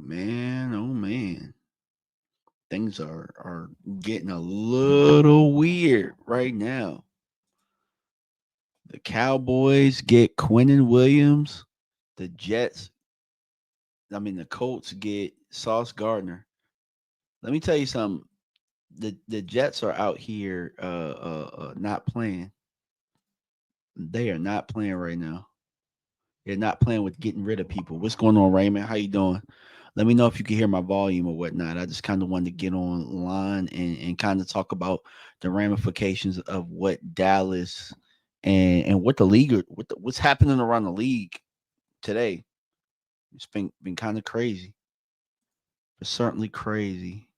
man, oh man. Things are getting a little weird right now. The Cowboys get Quinnen Williams. The Jets, the Colts get Sauce Gardner. Let me tell you something. The Jets are out here not playing. They are not playing right now. They're not playing with getting rid of people. What's going on, Raymond? How you doing? Let me know if you can hear my volume or whatnot. I just kind of wanted to get online and kind of talk about the ramifications of what Dallas and what the league what's happening around the league today. It's been kind of crazy. It's certainly crazy.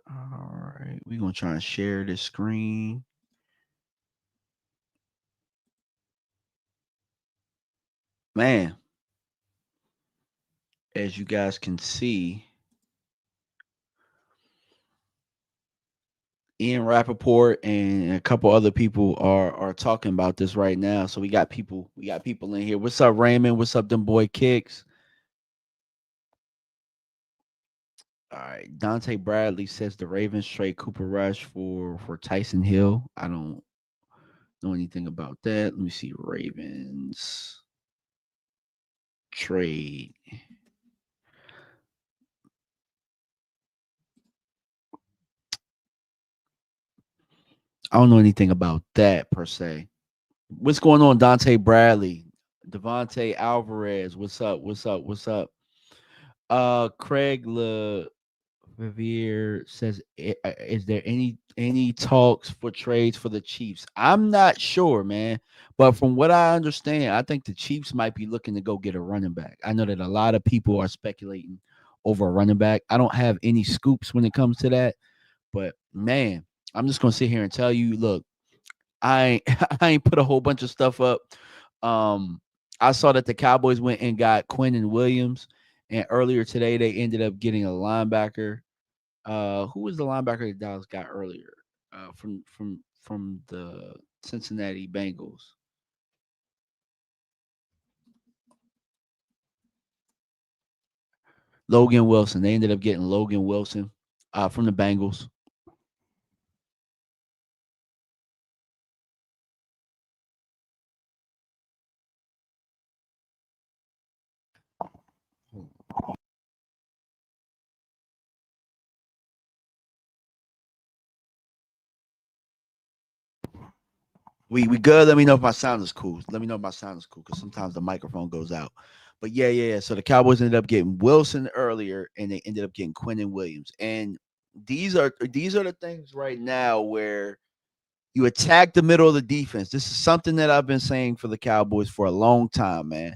All right, we're gonna try and share this screen. Man, as you guys can see, Ian Rappaport and a couple other people are talking about this right now. So we got people in here. What's up, Raymond? What's up, them boy kicks? All right. Dante Bradley says the Ravens trade Cooper Rush for Tyson Hill. I don't know anything about that. Let me see. Ravens trade. I don't know anything about that per se. What's going on, Dante Bradley? Devontae Alvarez. What's up? What's up? What's up? Craig Vivier says, "Is there any talks for trades for the Chiefs?" I'm not sure, man, but from what I understand, I think the Chiefs might be looking to go get a running back. I know that a lot of people are speculating over a running back. I don't have any scoops when it comes to that, but man, I'm just gonna sit here and tell you, look, I I ain't put a whole bunch of stuff up. Um, I saw that the Cowboys went and got Quinnen Williams, and earlier today they ended up getting a linebacker. Who was the linebacker that Dallas got earlier? From the Cincinnati Bengals. Logan Wilson. They ended up getting Logan Wilson from the Bengals. We good. Let me know if my sound is cool. Let me know if my sound is cool because sometimes the microphone goes out. But yeah. So the Cowboys ended up getting Wilson earlier, and they ended up getting Quinnen Williams. And these are the things right now where you attack the middle of the defense. This is something that I've been saying for the Cowboys for a long time, man.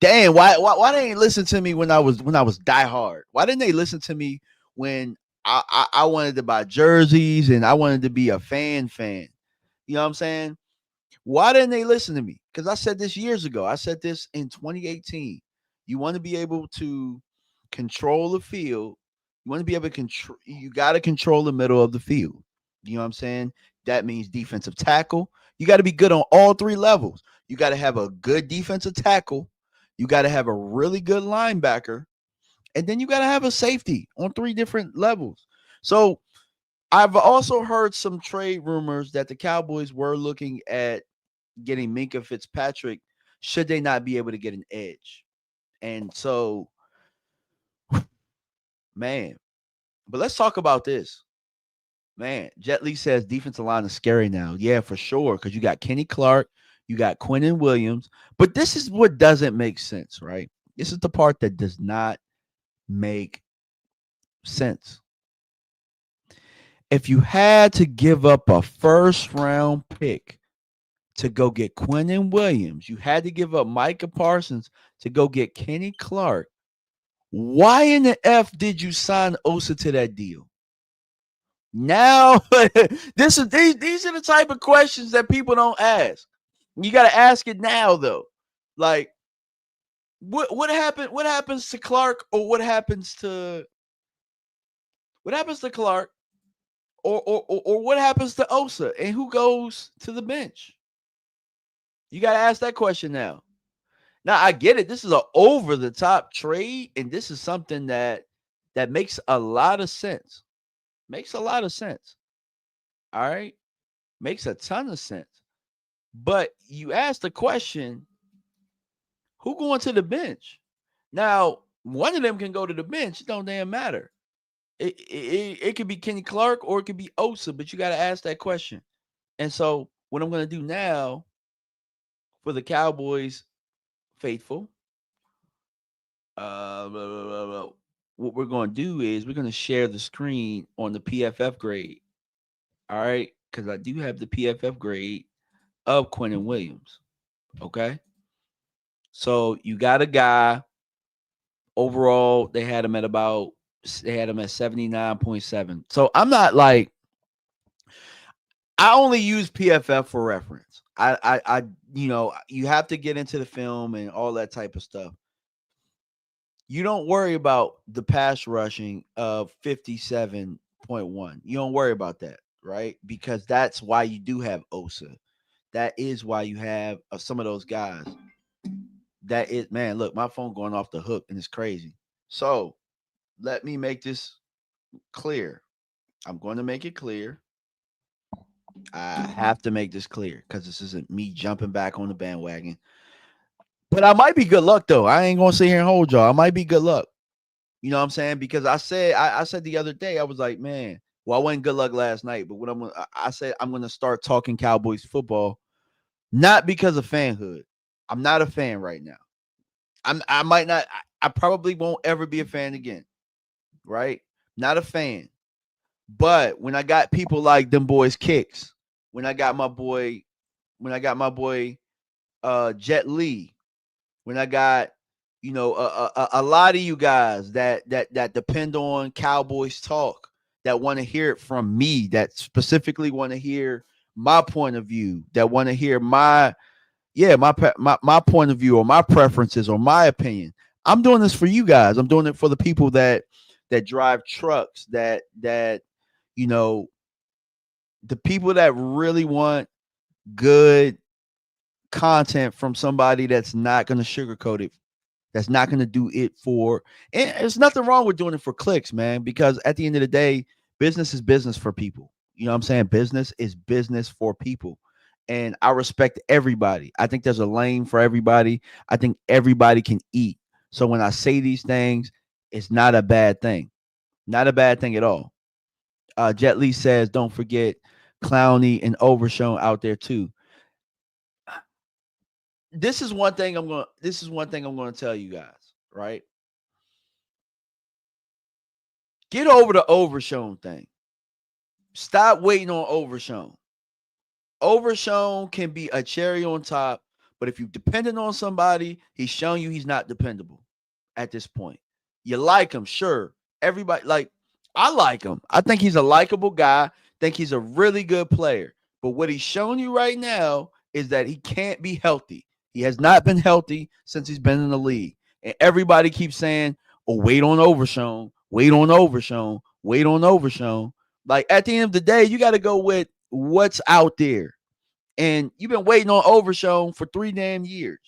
Damn, why they ain't listen to me when I was die hard? Why didn't they listen to me when I wanted to buy jerseys and I wanted to be a fan? You know what I'm saying? Why didn't they listen to me? Because I said this years ago. I said this in 2018. You want to be able to control the field. You want to be able to control. You got to control the middle of the field. You know what I'm saying? That means defensive tackle. You got to be good on all three levels. You got to have a good defensive tackle. You got to have a really good linebacker. And then you got to have a safety on three different levels. So I've also heard some trade rumors that the Cowboys were looking at getting Minka Fitzpatrick should they not be able to get an edge. And so, man, but let's talk about this. Man, Jet Li says defensive line is scary now. Yeah, for sure. Because you got Kenny Clark, you got Quinnen Williams. But this is what doesn't make sense, right? This is the part that does not make sense. If you had to give up a first round pick to go get Quinnen Williams, you had to give up Micah Parsons to go get Kenny Clark. Why in the F did you sign Osa to that deal? Now, these are the type of questions that people don't ask. You got to ask it now, though. Like, what happened? What happens to Clark, or what happens to Clark, or what happens to Osa, and who goes to the bench? You got to ask that question now. Now I get it. This is an over the top trade, and this is something that makes a lot of sense. Makes a lot of sense. All right, makes a ton of sense. But you asked the question, who going to the bench? Now, one of them can go to the bench. It don't damn matter. It could be Kenny Clark or it could be Osa, but you got to ask that question. And so, what I'm going to do now for the Cowboys faithful, what we're going to do is we're going to share the screen on the PFF grade. All right, because I do have the PFF grade of Quinnen Williams. Okay, so you got a guy. Overall, they had him at 79.7. So I'm not like, I only use PFF for reference. I you have to get into the film and all that type of stuff. You don't worry about the pass rushing of 57.1. You don't worry about that, right? Because that's why you do have Osa. That is why you have some of those guys. That is, man, look, my phone going off the hook and it's crazy. So let me make this clear. I'm going to make it clear. I have to make this clear because this isn't me jumping back on the bandwagon. But I might be good luck though. I ain't gonna sit here and hold y'all. I might be good luck. You know what I'm saying? Because I said the other day, I was like, man, well, I wasn't good luck last night, but I said I'm gonna start talking Cowboys football, not because of fanhood. I'm not a fan right now. I might not. I probably won't ever be a fan again. Right? Not a fan. But when I got people like them boys Kicks, when I got my boy Jet Lee, when I got a lot of you guys that depend on Cowboys talk, that want to hear it from me, that specifically want to hear my point of view, that want to hear my point of view or my preferences or my opinion. I'm doing this for you guys. I'm doing it for the people that drive trucks, that the people that really want good content from somebody that's not going to sugarcoat it, that's not going to do it for, and there's nothing wrong with doing it for clicks, man, because at the end of the day, business is business for people. You know what I'm saying? Business is business for people. And I respect everybody. I think there's a lane for everybody. I think everybody can eat. So when I say these things, it's not a bad thing. Not a bad thing at all. Jet Li says, don't forget Clowney and Overshown out there too. This is one thing I'm going to tell you guys, right? Get over the Overshown thing. Stop waiting on Overshown. Overshown can be a cherry on top, but if you're dependent on somebody, he's shown you he's not dependable at this point. You like him, sure. Everybody, like, I like him. I think he's a likable guy. Think he's a really good player. But what he's shown you right now is that he can't be healthy. He has not been healthy since he's been in the league. And everybody keeps saying, oh, wait on Overshown, wait on Overshown, wait on Overshown. Like, at the end of the day, you got to go with what's out there. And you've been waiting on Overshown for 3 damn years.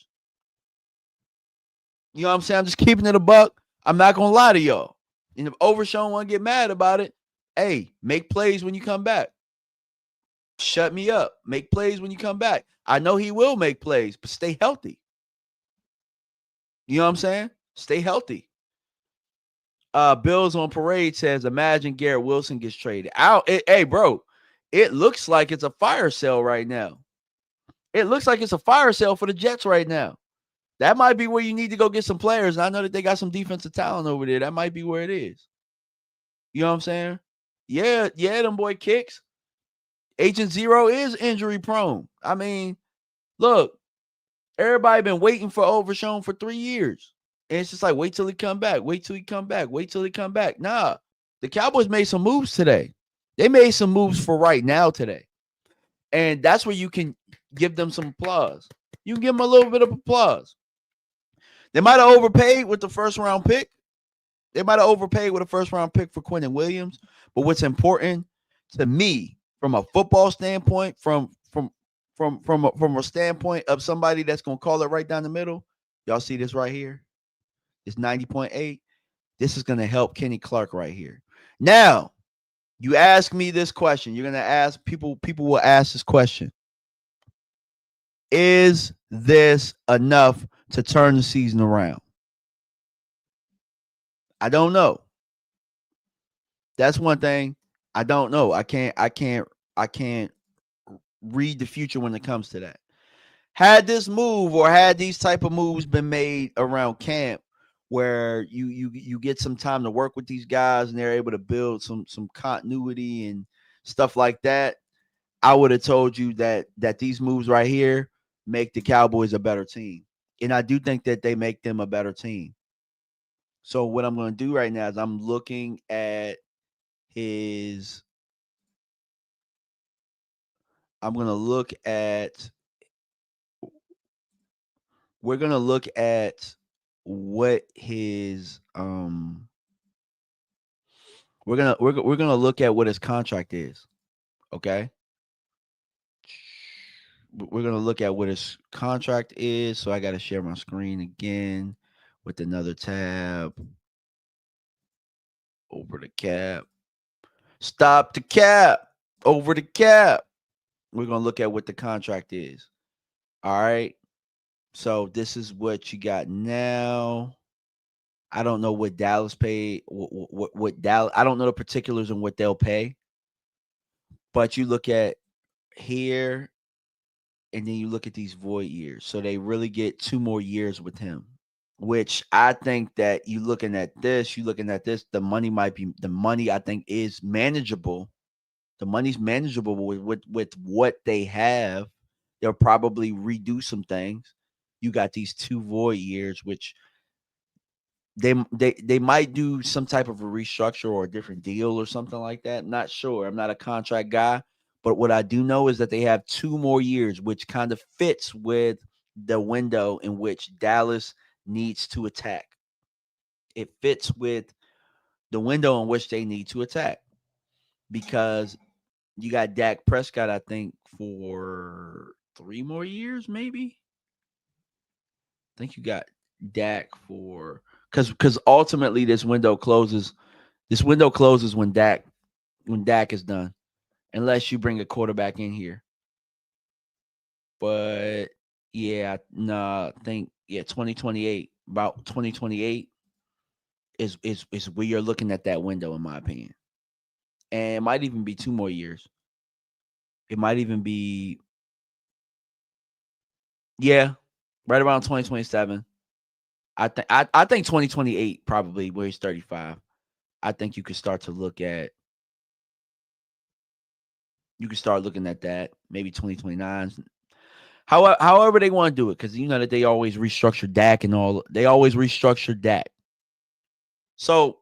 You know what I'm saying? I'm just keeping it a buck. I'm not going to lie to y'all. And if Overshown want to get mad about it, hey, make plays when you come back. Shut me up. Make plays when you come back. I know he will make plays, but stay healthy. You know what I'm saying? Stay healthy. Bills on Parade says, imagine Garrett Wilson gets traded. Hey, bro, it looks like it's a fire sale right now. It looks like it's a fire sale for the Jets right now. That might be where you need to go get some players. And I know that they got some defensive talent over there. That might be where it is. You know what I'm saying? Yeah, them boy Kicks. Agent Zero is injury prone. I mean, look, everybody been waiting for Overshown for 3 years. And it's just like, wait till he come back. Wait till he come back. Wait till he come back. Nah, the Cowboys made some moves today. They made some moves for right now today. And that's where you can give them some applause. You can give them a little bit of applause. They might have overpaid with the first round pick. They might have overpaid with a first round pick for Quinnen Williams. But what's important to me from a football standpoint, from a standpoint of somebody that's going to call it right down the middle, Y'all see this right here? It's 90.8. This is going to help Kenny Clark right here. Now, you ask me this question. You're going to ask people will ask this question. Is this enough to turn the season around? I don't know. That's one thing. I don't know. I can't read the future when it comes to that. Had this move or had these type of moves been made around camp where you get some time to work with these guys and they're able to build some continuity and stuff like that, I would have told you that these moves right here make the Cowboys a better team. And I do think that they make them a better team. So what I'm going to do right now is I'm looking at his I'm going to look at we're going to look at what his we're going to look at what his contract is, okay? We're going to look at what his contract is, so I got to share my screen again with another tab over the cap. Stop the cap. Over the cap. We're going to look at what the contract is. All right? So this is what you got now. I don't know what Dallas paid. What Dallas? I don't know the particulars on what they'll pay. But you look at here, and then you look at these void years. So they really get 2 more years with him. Which I think that you looking at this. The money I think is manageable. The money's manageable with what they have. They'll probably redo some things. You got these 2 void years, which they might do some type of a restructure or a different deal or something like that. I'm not sure. I'm not a contract guy, but what I do know is that they have 2 more years, which kind of fits with the window in which Dallas needs to attack. It fits with the window in which they need to attack because you got Dak Prescott, I think, for 3 more years, maybe. I think you got Dak for because ultimately this window closes. This window closes when Dak is done, unless you bring a quarterback in here. But yeah, I think 2028, about 2028 is where you're looking at that window, in my opinion. And it might even be 2 more years. It might even be yeah, right around 2027. I think 2028 probably where he's 35. I think you can start looking at that, maybe 2029. However they want to do it, because you know that they always restructure Dak and all. They always restructure Dak. So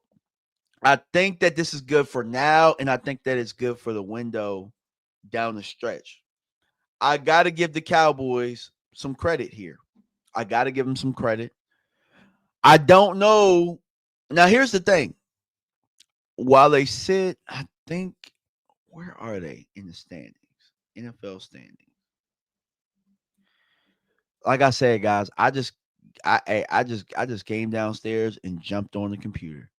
I think that this is good for now, and I think that it's good for the window down the stretch. I got to give the Cowboys some credit here. I got to give them some credit. I don't know. Now, here's the thing. While they sit, I think, where are they in the standings? NFL standings. Like I said, guys, I just came downstairs and jumped on the computer.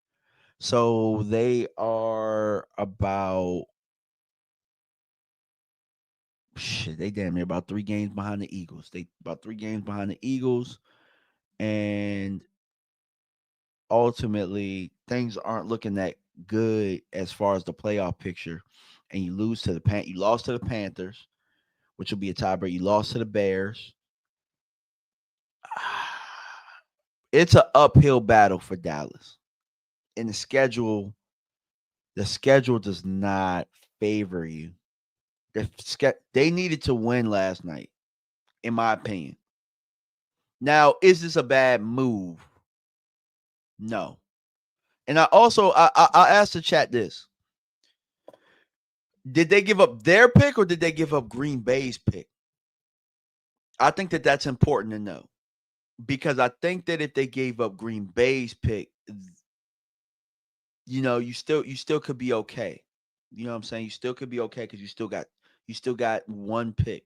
So they are about shit. They damn near about 3 games behind the Eagles. They about 3 games behind the Eagles, and ultimately things aren't looking that good as far as the playoff picture. And you lost to the Panthers, which will be a tiebreaker. You lost to the Bears. It's an uphill battle for Dallas. And the schedule does not favor you. They needed to win last night, in my opinion. Now, is this a bad move? No. And I asked the chat this: did they give up their pick or did they give up Green Bay's pick? I think that that's important to know because I think that if they gave up Green Bay's pick, you still could be okay. You know what I'm saying? You still could be okay because you still got one pick.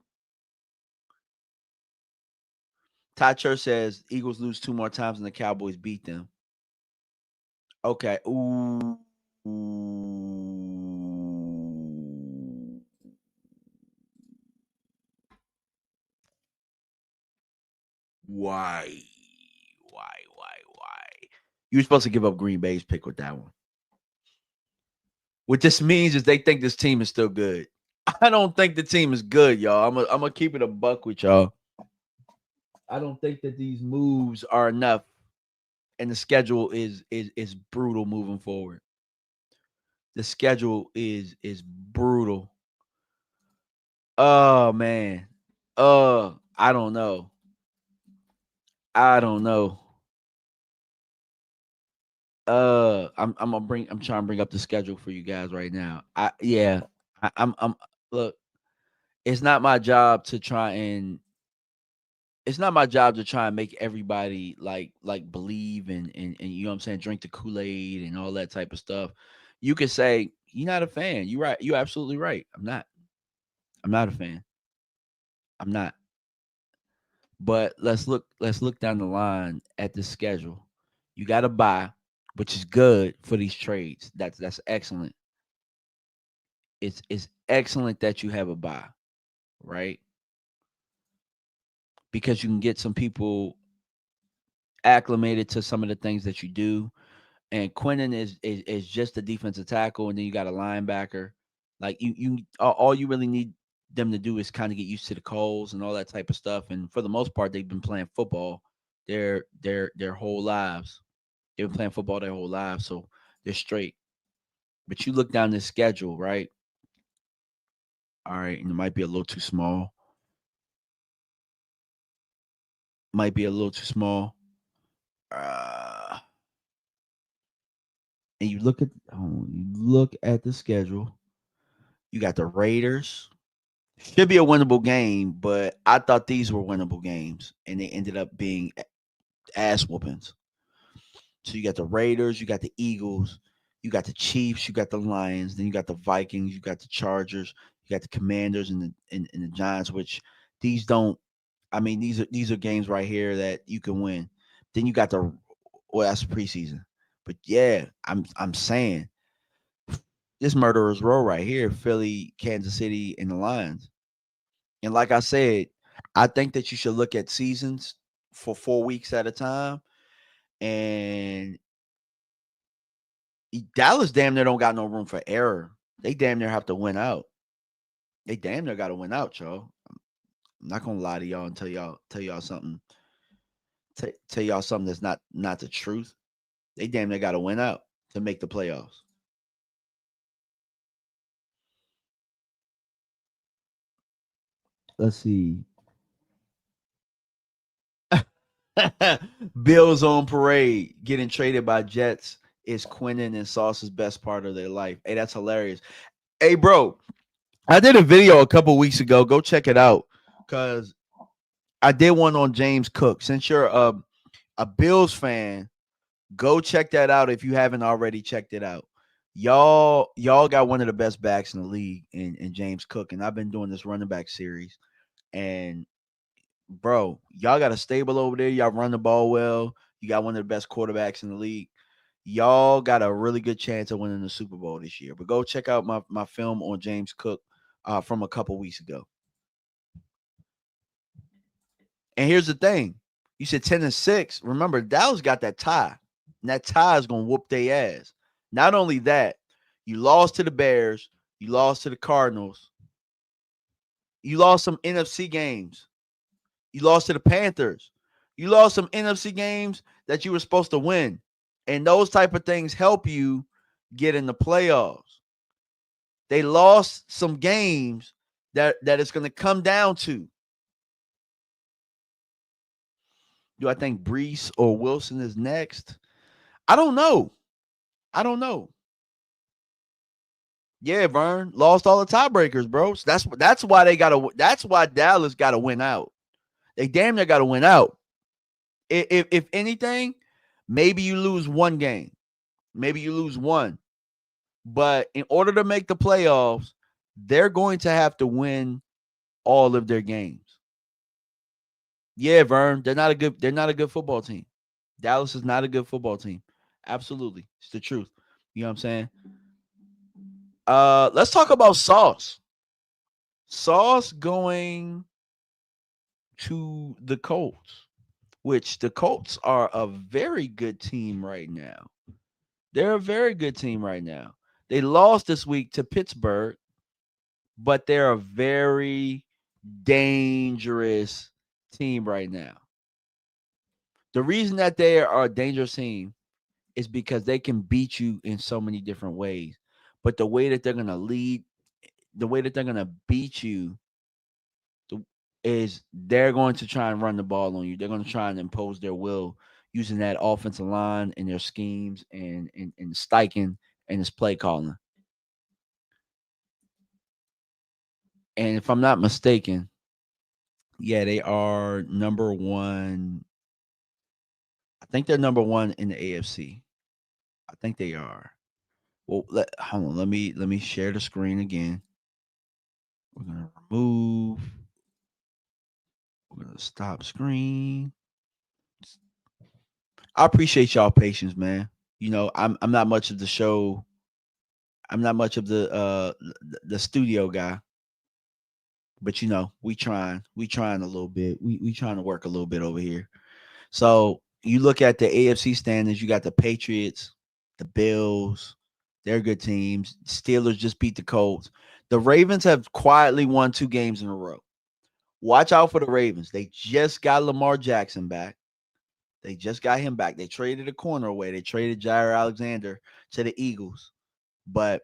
Ty Church says Eagles lose 2 more times and the Cowboys beat them. Okay. Ooh. Why? Why? You were supposed to give up Green Bay's pick with that one. What this means is they think this team is still good. I don't think the team is good, y'all. I'm gonna keep it a buck with y'all. I don't think that these moves are enough, and the schedule is brutal moving forward. The schedule is brutal. Oh man. I don't know. I don't know. I'm trying to bring up the schedule for you guys right now. I'm look, it's not my job to try and make everybody like believe and you know what I'm saying, drink the Kool-Aid and all that type of stuff. You could say you're not a fan. You're right. You're absolutely right. I'm not. I'm not a fan. I'm not. But let's look down the line at the schedule. You got to buy, which is good for these trades. That's excellent. It's excellent that you have a buy, right? Because you can get some people acclimated to some of the things that you do. And Quinnen is just a defensive tackle, and then you got a linebacker. Like all you really need them to do is kind of get used to the calls and all that type of stuff. And for the most part, they've been playing football their whole lives. They've been playing football their whole lives, so they're straight. But you look down this schedule, right? All right, and it might be a little too small. Might be a little too small. Uh, and you look at the schedule. You got the Raiders. Should be a winnable game, but I thought these were winnable games, and they ended up being ass whoopings. So you got the Raiders, you got the Eagles, you got the Chiefs, you got the Lions, then you got the Vikings, you got the Chargers, you got the Commanders and the Giants, which these don't. I mean, these are games right here that you can win. Then you got that's preseason, but yeah, I'm saying this murderer's row right here: Philly, Kansas City, and the Lions. And like I said, I think that you should look at seasons for 4 weeks at a time. And Dallas damn near don't got no room for error. They damn near have to win out. They damn near got to win out, y'all. I'm not gonna lie to y'all and tell y'all something. Tell y'all something that's not the truth. They damn near got to win out to make the playoffs. Let's see. Bills on parade, getting traded by Jets is Quinnen and Sauce's best part of their life. Hey, that's hilarious. Hey, bro, I did a video a couple weeks ago. Go check it out because I did one on James Cook. Since you're a Bills fan, go check that out if you haven't already checked it out. Y'all got one of the best backs in the league in James Cook, and I've been doing this running back series. And bro, y'all got a stable over there. Y'all run the ball well. You got one of the best quarterbacks in the league. Y'all got a really good chance of winning the Super Bowl this year. But go check out my film on James Cook from a couple weeks ago. And here's the thing. You said 10-6. Remember, Dallas got that tie. And that tie is going to whoop their ass. Not only that, you lost to the Bears. You lost to the Cardinals. You lost some NFC games. You lost to the Panthers. You lost some NFC games that you were supposed to win. And those type of things help you get in the playoffs. They lost some games that it's going to come down to. Do I think Brees or Wilson is next? I don't know. Yeah, Vern lost all the tiebreakers, bro. So that's why that's why Dallas got to win out. They damn near got to win out. If anything, maybe you lose one game. Maybe you lose one. But in order to make the playoffs, they're going to have to win all of their games. Yeah, Vern, they're not a good football team. Dallas is not a good football team. Absolutely. It's the truth. You know what I'm saying? Let's talk about Sauce. Sauce going to the Colts, which the Colts are a very good team right now. They're a very good team right now. They lost this week to Pittsburgh, but they're a very dangerous team right now. The reason that they are a dangerous team is because they can beat you in so many different ways. But the way that they're going to lead, the way that they're going to beat you is they're going to try and run the ball on you. They're going to try and impose their will using that offensive line and their schemes and Steichen and his play calling. And if I'm not mistaken, yeah, they are number one. I think they're number one in the AFC. I think they are. Well, hold on. Let me share the screen again. We're gonna remove. We're gonna stop screen. I appreciate y'all patience, man. You know, I'm not much of the show. I'm not much of the studio guy, but you know, we trying a little bit. We trying to work a little bit over here. So you look at the AFC standings. You got the Patriots, the Bills. They're good teams. Steelers just beat the Colts. The Ravens have quietly won 2 games in a row. Watch out for the Ravens. They just got Lamar Jackson back. They just got him back. They traded a corner away. They traded Jair Alexander to the Eagles. But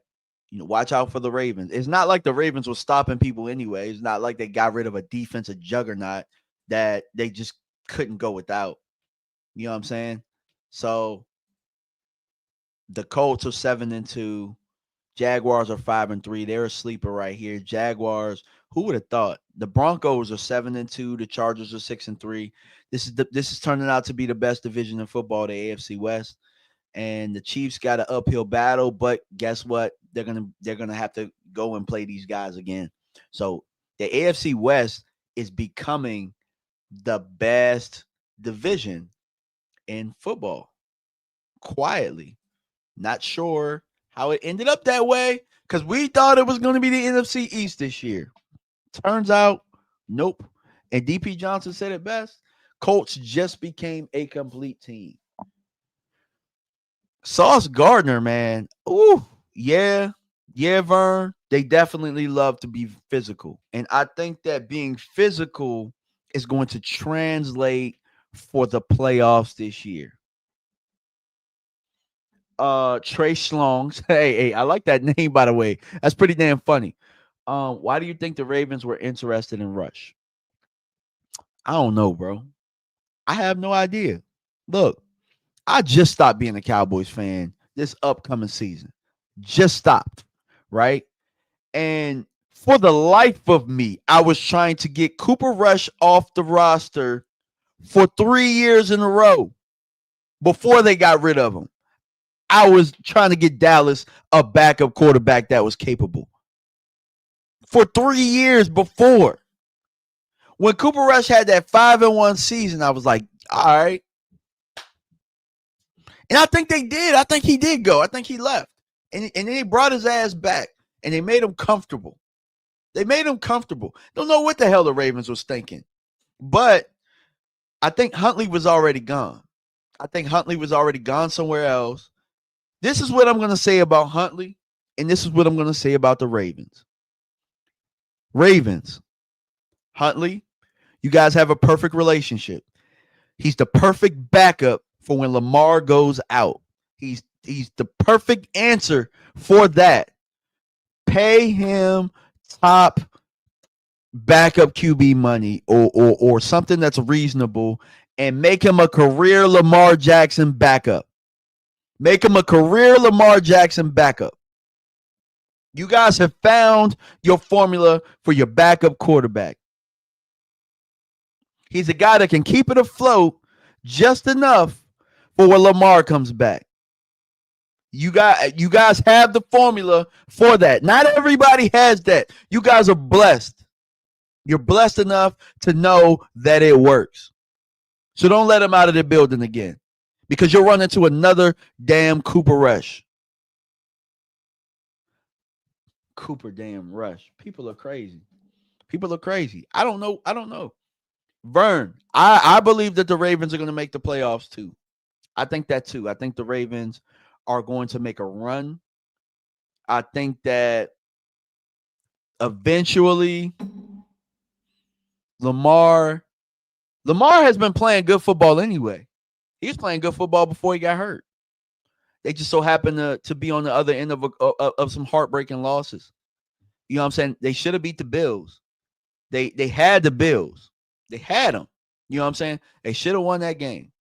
you know, watch out for the Ravens. It's not like the Ravens were stopping people anyway. It's not like they got rid of a defensive juggernaut that they just couldn't go without. You know what I'm saying? So the Colts are 7-2. Jaguars are 5-3. They're a sleeper right here. Jaguars. Who would have thought? The Broncos are 7-2. The Chargers are 6-3. This is turning out to be the best division in football, the AFC West. And the Chiefs got an uphill battle, but guess what? They're gonna have to go and play these guys again. So the AFC West is becoming the best division in football. Quietly. Not sure how it ended up that way because we thought it was going to be the NFC East this year. Turns out, nope. And DP Johnson said it best. Colts just became a complete team. Sauce Gardner, man. Ooh, yeah, Vern. They definitely love to be physical. And I think that being physical is going to translate for the playoffs this year. Trey Schlongs. Hey, I like that name, by the way. That's pretty damn funny. Why do you think the Ravens were interested in Rush? I don't know, bro. I have no idea. Look, I just stopped being a Cowboys fan this upcoming season. Just stopped, right? And for the life of me, I was trying to get Cooper Rush off the roster for 3 years in a row before they got rid of him. I was trying to get Dallas a backup quarterback that was capable for 3 years before. When Cooper Rush had that 5-1 season, I was like, all right. And I think they did. I think he did go. I think he left. And then they brought his ass back and they made him comfortable. Don't know what the hell the Ravens was thinking. But I think Huntley was already gone. Somewhere else. This is what I'm going to say about Huntley, and this is what I'm going to say about the Ravens. Huntley, you guys have a perfect relationship. He's the perfect backup for when Lamar goes out. He's the perfect answer for that. Pay him top backup QB money or something that's reasonable and make him a career Lamar Jackson backup. You guys have found your formula for your backup quarterback. He's a guy that can keep it afloat just enough for when Lamar comes back. You guys have the formula for that. Not everybody has that. You guys are blessed. You're blessed enough to know that it works. So don't let him out of the building again, because you'll run into another damn Cooper Rush. Cooper damn Rush. People are crazy. People are crazy. I don't know. I don't know. Vern, I believe that the Ravens are going to make the playoffs too. I think that too. I think the Ravens are going to make a run. I think that eventually Lamar Lamar has been playing good football anyway. He was playing good football before he got hurt. They just so happened to be on the other end of some heartbreaking losses. You know what I'm saying? They should have beat the Bills. They had the Bills. They had them. You know what I'm saying? They should have won that game.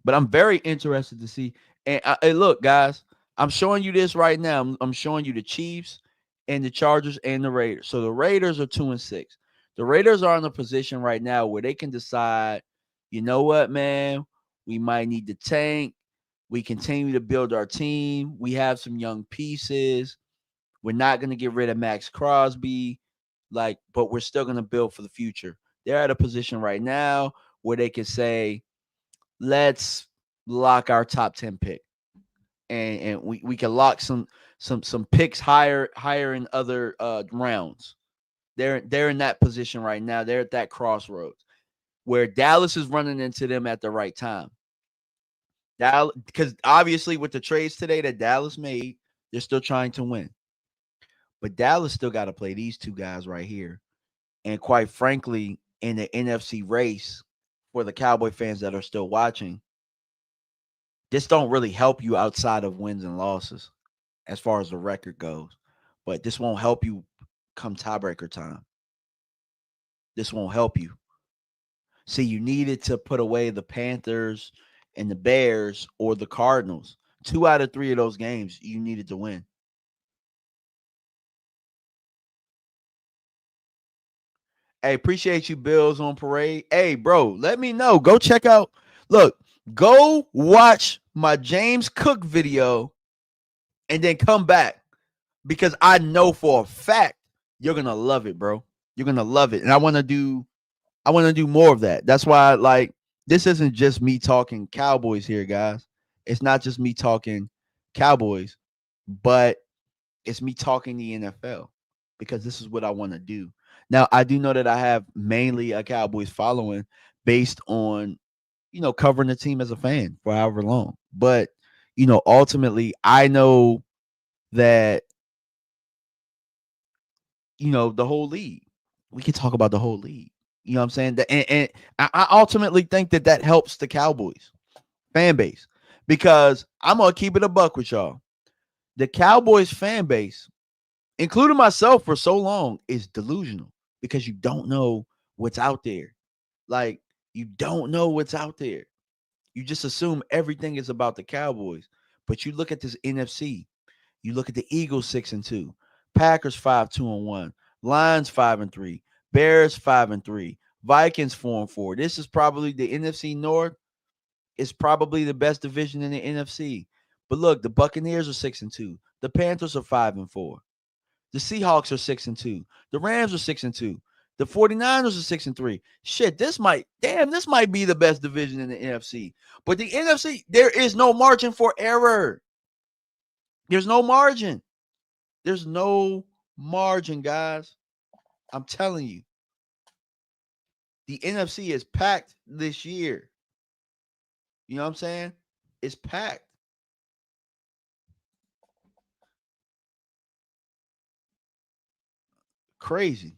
But I'm very interested to see. And look, guys, I'm showing you this right now. I'm showing you the Chiefs and the Chargers and the Raiders. So the Raiders are 2-6. The Raiders are in a position right now where they can decide, you know what, man, we might need to tank. We continue to build our team. We have some young pieces. We're not going to get rid of Max Crosby, but we're still going to build for the future. They're at a position right now where they can say, let's lock our top 10 pick. And we can lock some picks higher in other rounds. They're in that position right now. They're at that crossroads where Dallas is running into them at the right time. Because obviously with the trades today that Dallas made, they're still trying to win. But Dallas still got to play these two guys right here. And quite frankly, in the NFC race, for the Cowboy fans that are still watching, this don't really help you outside of wins and losses as far as the record goes. But this won't help you come tiebreaker time. This won't help you. See, you needed to put away the Panthers and the Bears or the Cardinals. 2 out of 3 of those games you needed to win. Hey, appreciate you, Bills on Parade. Hey, bro, let me know. Go check out. Look, go watch my James Cook video and then come back, because I know for a fact you're gonna love it, bro. You're gonna love it, and I want to do more of that. That's why, this isn't just me talking Cowboys here, guys. It's not just me talking Cowboys, but it's me talking the NFL, because this is what I want to do. Now, I do know that I have mainly a Cowboys following based on, covering the team as a fan for however long. But, ultimately, I know that, the whole league. We can talk about the whole league. You know what I'm saying? And I ultimately think that helps the Cowboys fan base, because I'm going to keep it a buck with y'all. The Cowboys fan base, including myself for so long, is delusional, because you don't know what's out there. You don't know what's out there. You just assume everything is about the Cowboys. But you look at this NFC. You look at the Eagles 6-2, Packers 5-2-1, Lions 5-3, Bears 5-3, Vikings 4-4. This is probably the NFC North. Is probably the best division in the NFC. But look, the Buccaneers are 6-2. The Panthers are 5-4. The Seahawks are 6-2. The Rams are 6-2. The 49ers are 6-3. Shit, this might be the best division in the NFC. But the NFC, there is no margin for error. There's no margin. There's no margin, guys. I'm telling you. The NFC is packed this year. You know what I'm saying? It's packed. Crazy.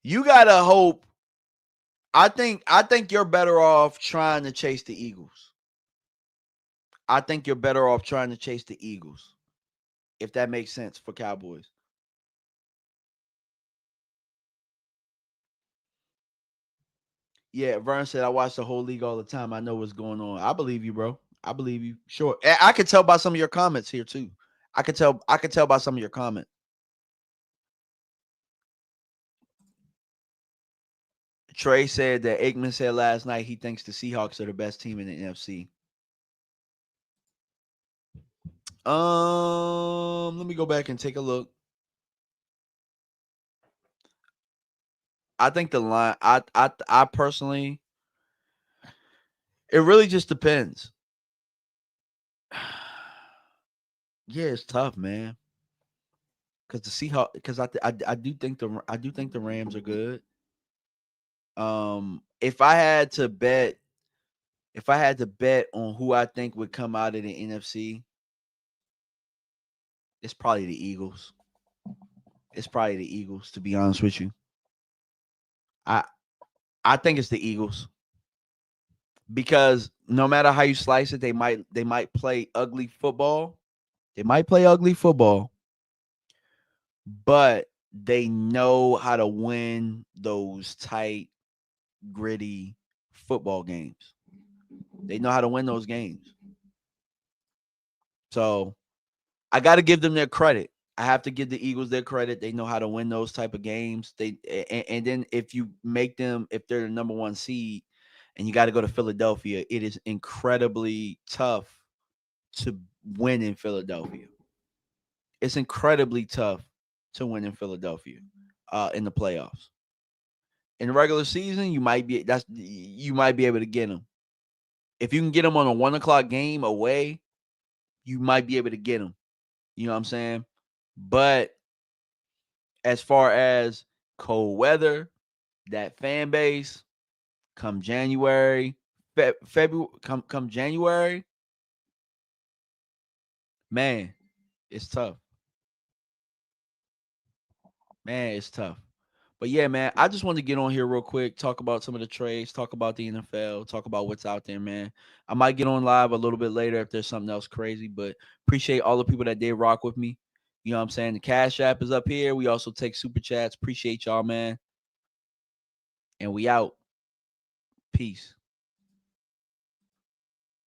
You gotta hope. I think you're better off trying to chase the Eagles. I think you're better off trying to chase the Eagles, if that makes sense for Cowboys. Yeah, Vern said I watch the whole league all the time. I know what's going on. I believe you, bro. I believe you. Sure. I could tell by some of your comments here too. I could tell by some of your comments. Trey said that Aikman said last night he thinks the Seahawks are the best team in the NFC. Let me go back and take a look. I think the line. I personally, it really just depends. Yeah, it's tough, man. Because the Seahawks, because I do think the Rams are good. If I had to bet, if I had to bet on who I think would come out of the NFC, it's probably the Eagles. It's probably the Eagles, to be honest with you. I I think it's the Eagles because no matter how you slice it, they might play ugly football. They might play ugly football, but they know how to win those tight, gritty football games. They know how to win those games. So I got to give them their credit. I have to give the Eagles their credit. They know how to win those type of games. And then if you make them, if they're the number one seed, and you got to go to Philadelphia, it is incredibly tough to win in Philadelphia. It's incredibly tough to win in Philadelphia in the playoffs. In the regular season, you might be able to get them. If you can get them on a 1 o'clock game away, you might be able to get them. You know what I'm saying? But as far as cold weather, that fan base, come January, February, come January, man, it's tough. Man, it's tough. But yeah, man, I just wanted to get on here real quick, talk about some of the trades, talk about the NFL, talk about what's out there, man. I might get on live a little bit later if there's something else crazy, but appreciate all the people that did rock with me. You know what I'm saying? The Cash App is up here. We also take super chats. Appreciate y'all, man. And we out. Peace.